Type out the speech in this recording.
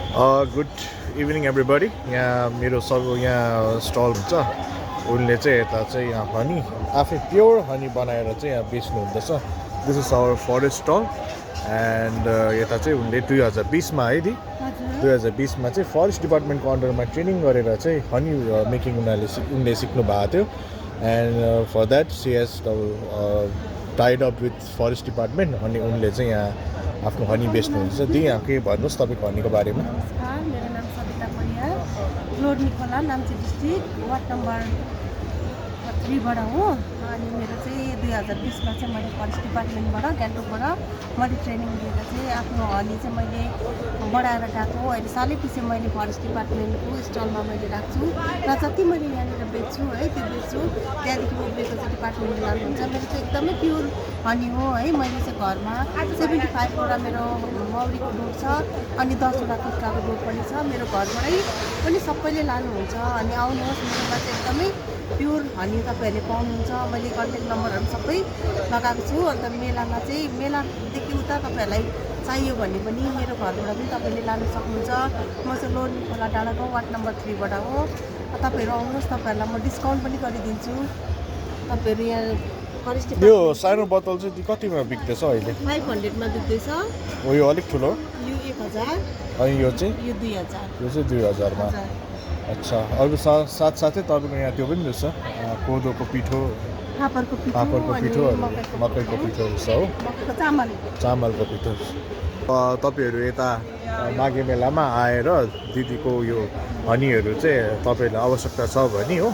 Good evening everybody. यहाँ मेरो यहाँ स्टल हुन्छ। उनले चाहिँ यता चाहिँ यहाँ हनी आफै प्योर हनी बनाएर चाहिँ यहाँ बेच्नु हुँदैछ। This is our forest stall and यता चाहिँ उनले 2020मा है दि 2020मा चाहिँ फरेस्ट डिपार्टमेन्टको अन्डरमा ट्रेनिङ गरेर चाहिँ हनी मेकिङ उनले सिक्नु भएको थियो। And for that she has tied up with forest department. अनि उनले चाहिँ यहाँ आफ्नो हनी बेच्नुहुन्छ। दि यहाँ के भन्नुहोस् तपाईँको हनीको बारेमा। नमस्कार, मेरो नाम सविता परियार, लोड निकोला, नाम्ची डिस्ट्रिक्ट, वार्ड नम्बर 3बाट हो। अनि मेरो चाहिँ 2020मा चाहिँ मैले फरेस्ट डिपार्टमेन्टबाट गान्तोकबाट मैले ट्रेनिङ लिएर चाहिँ आफ्नो हनी चाहिँ मैले बढाएर गएको। अहिले सालै पछि मैले फरेस्ट डिपार्टमेन्टको स्टलमा मैले राख्छु र जति मैले यहाँनिर बेच्छु है त्यो बेच्छु। त्यहाँदेखि उब्रेको चाहिँ डिपार्टमेन्टले लानुहुन्छ। मेरो चाहिँ एकदमै प्योर हनी हो है। मैले चाहिँ घरमा 75वटा मेरो मौरीको डोर छ अनि 10वटा कुखुराको डोर पनि छ। मेरो घरबाटै पनि सबैले लानुहुन्छ। अनि आउनुहोस्, मेरोमा चाहिँ एकदमै प्योर हनी तपाईँहरूले पाउनुहुन्छ। मैले कन्ट्याक्ट नम्बरहरू सबै लगाएको छु। अन्त मेलामा चाहिँ मेलादेखि उता तपाईँहरूलाई चाहियो भने पनि मेरो घरबाट पनि तपाईँले लानु सक्नुहुन्छ। म चाहिँ लोड खोला डाँडा गाउँ वार्ड नम्बर 3बाट हो। तपाईँहरू आउनुहोस्, तपाईँहरूलाई म डिस्काउन्ट पनि गरिदिन्छु। तपाईँहरू यहाँ फरेस्ट यो सानो बोतल चाहिँ कतिमा बिक्दैछ अहिले? 500मा बिक्दैछ। हो यो अलिक ठुलो, यो 1000, अनि यो चाहिँ 2000। यो चाहिँ 2000मा। अच्छा, अरू साथसाथै तपाईँको यहाँ त्यो पनि रहेछ, कोदोको पिठो, फापरको पापडको पिठो, मकैको पिठोहरू छ हो, चामलको पिठो। तपाईँहरू यता माघे मेलामा आएर दिदीको यो हनीहरू चाहिँ तपाईँहरूलाई आवश्यकता छ भने हो